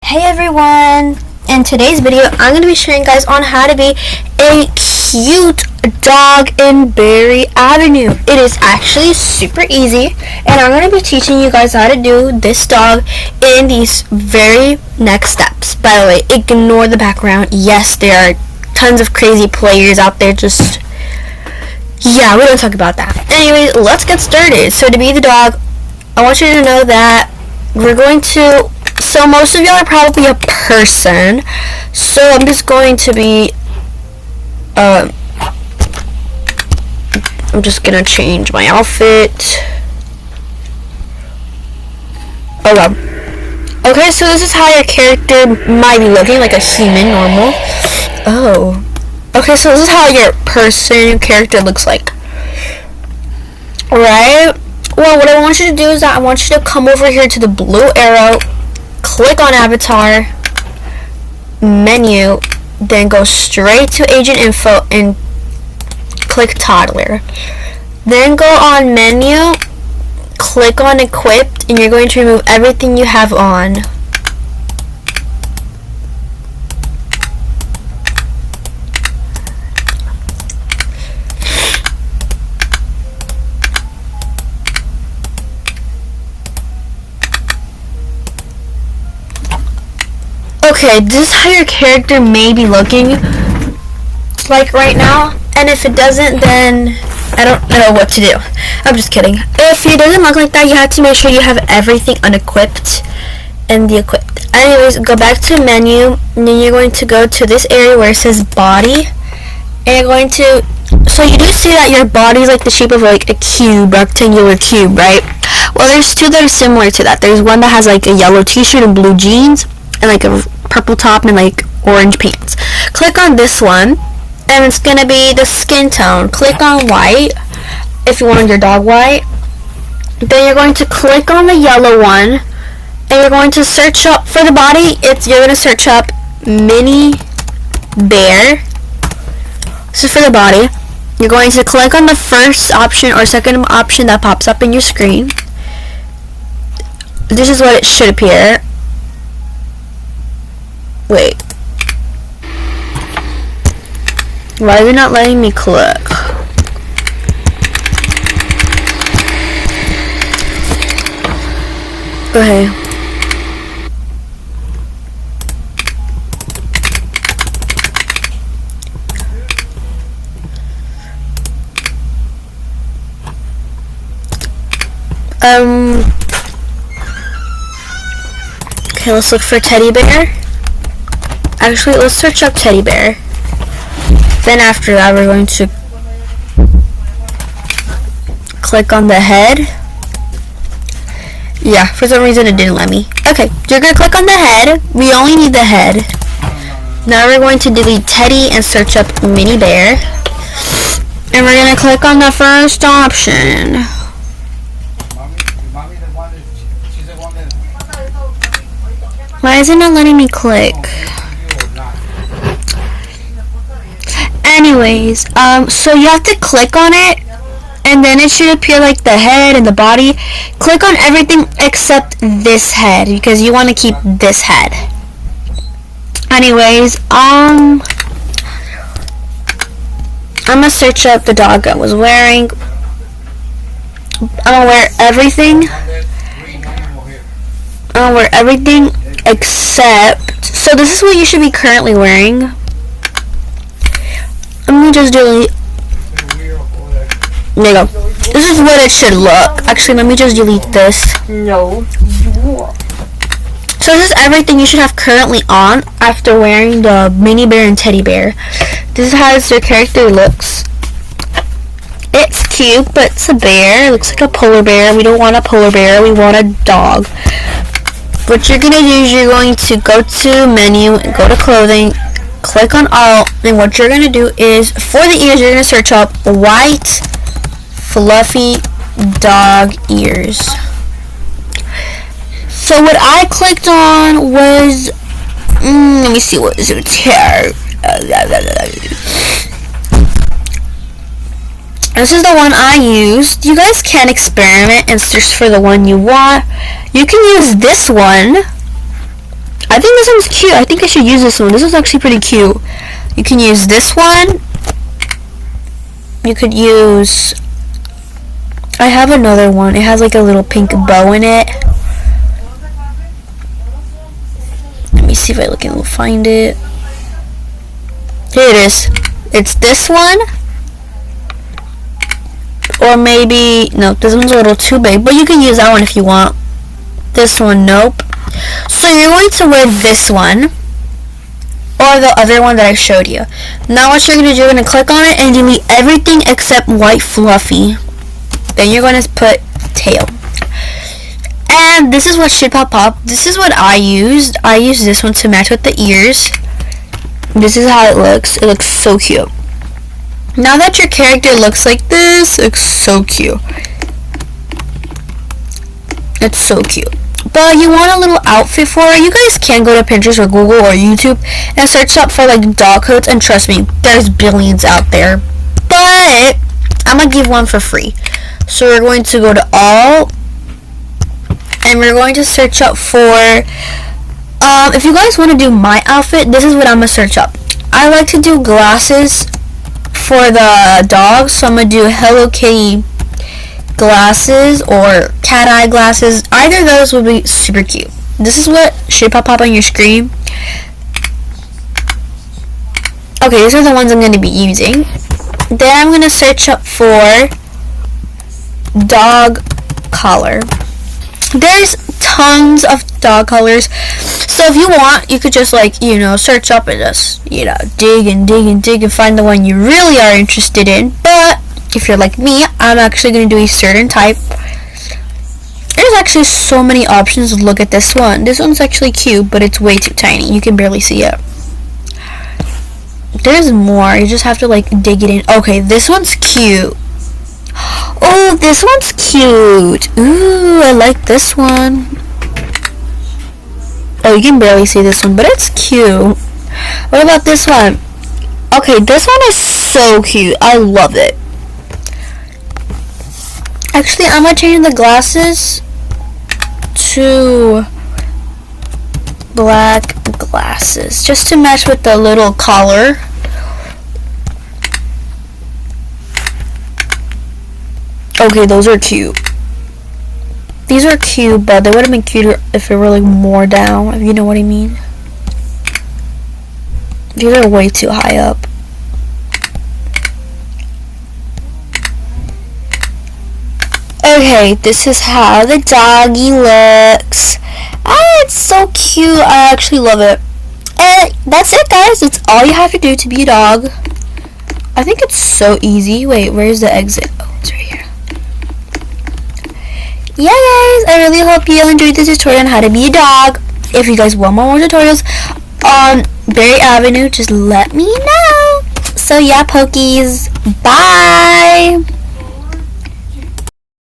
Hey everyone! In today's video, I'm going to be showing you guys on how to be a cute dog in Berry Avenue. It is actually super easy, and I'm going to be teaching you guys how to do this dog in these very next steps. By the way, ignore the background. Yes, there are tons of crazy players out there, yeah, we don't talk about that. Anyways, let's get started. So to be the dog, I want you to know that we're going to... So most of y'all are probably a person, so I'm just going to be, I'm just gonna change my outfit. Oh well. Okay, so this is how your character might be looking, like a human, normal. Oh. Okay, so this is how your character looks like. Alright. Well, what I want you to do is that I want you to come over here to the blue arrow, click on avatar, menu, then go straight to agent info and click toddler. Then go on menu, click on equipped, and you're going to remove everything you have on. Okay, this is how your character may be looking like right now, and if it doesn't, then I don't know what to do. I'm just kidding. If it doesn't look like that, you have to make sure you have everything unequipped and the equipped. Anyways, go back to menu, and then you're going to go to this area where it says body, and you're going to, so you do see that your body is like the shape of like a cube, rectangular cube, right? Well, there's two that are similar to that. There's one that has like a yellow t-shirt and blue jeans, and like a purple top and like orange pants. Click on this one, and it's gonna be the skin tone. Click on white if you want your dog white. Then you're going to click on the yellow one, and you're going to search up for the body. You're gonna search up mini bear. So for the body, you're going to click on the first option or second option that pops up in your screen. This is what it should appear. Wait. Why are you not letting me click? Okay. Okay, let's look for teddy bear. Actually, let's search up teddy bear. Then after that, we're going to click on the head. Yeah, for some reason it didn't let me. Okay, you're going to click on the head. We only need the head. Now we're going to delete teddy and search up mini bear. And we're going to click on the first option. Why is it not letting me click? Anyways, so you have to click on it, and then it should appear like the head and the body. Click on everything except this head, because you want to keep this head. Anyways, I'm gonna search up the dog I was wearing. I'm gonna wear everything. I'm gonna wear everything except, so this is what you should be currently wearing. Let me just delete. There you go. This is what it should look. Actually, let me just delete this. No. So this is everything you should have currently on after wearing the mini bear and teddy bear. This is how your character looks. It's cute, but it's a bear. It looks like a polar bear. We don't want a polar bear. We want a dog. What you're going to do is you're going to go to menu and go to clothing. Click on all, and what you're going to do is, for the ears, you're going to search up white, fluffy dog ears. So what I clicked on was, let me see what is it here. This is the one I used. You guys can experiment and search for the one you want. You can use this one. I think this one's cute. I think I should use this one. This one's actually pretty cute. You can use this one. You could use... I have another one. It has like a little pink bow in it. Let me see if I can find it. Here it is. It's this one. Or maybe... No, this one's a little too big. But you can use that one if you want. This one, nope. So you're going to wear this one. Or the other one that I showed you. Now what you're going to do, you're going to click on it and delete everything except white fluffy. Then you're going to put tail. And this is what should pop up. This is what I used. I used this one to match with the ears. This is how it looks. It looks so cute. Now that your character looks like this, it looks so cute. It's so cute. But you want a little outfit for it. You guys can go to Pinterest or Google or YouTube and search up for like dog coats. And trust me, there's billions out there. But I'm going to give one for free. So we're going to go to all. And we're going to search up for... if you guys want to do my outfit, this is what I'm going to search up. I like to do glasses for the dog. So I'm going to do Hello Kitty glasses or cat eye glasses. Either of those would be super cute. This is what should pop up on your screen. Okay, these are the ones I'm going to be using. Then I'm going to search up for dog collar. There's tons of dog colors. So if you want, you could just like, you know, search up and just, you know, dig and dig and dig and find the one you really are interested in. But if you're like me, I'm actually going to do a certain type. There's actually so many options. Look at this one. This one's actually cute, but it's way too tiny. You can barely see it. There's more. You just have to like dig it in. Okay, this one's cute. Oh, this one's cute. Ooh, I like this one. Oh, you can barely see this one, but it's cute. What about this one? Okay, this one is so cute. I love it. Actually, I'm going to change the glasses to black glasses just to match with the little collar. Okay, those are cute. These are cute, but they would have been cuter if it were like more down, if you know what I mean. These are way too high up. Okay, this is how the doggy looks. Ah, it's so cute. I actually love it. And that's it, guys. That's all you have to do to be a dog. I think it's so easy. Wait, where's the exit? Oh, it's right here. Yeah, guys, I really hope you enjoyed this tutorial on how to be a dog. If you guys want more tutorials on Berry Avenue, just let me know. So yeah, Pokies, bye.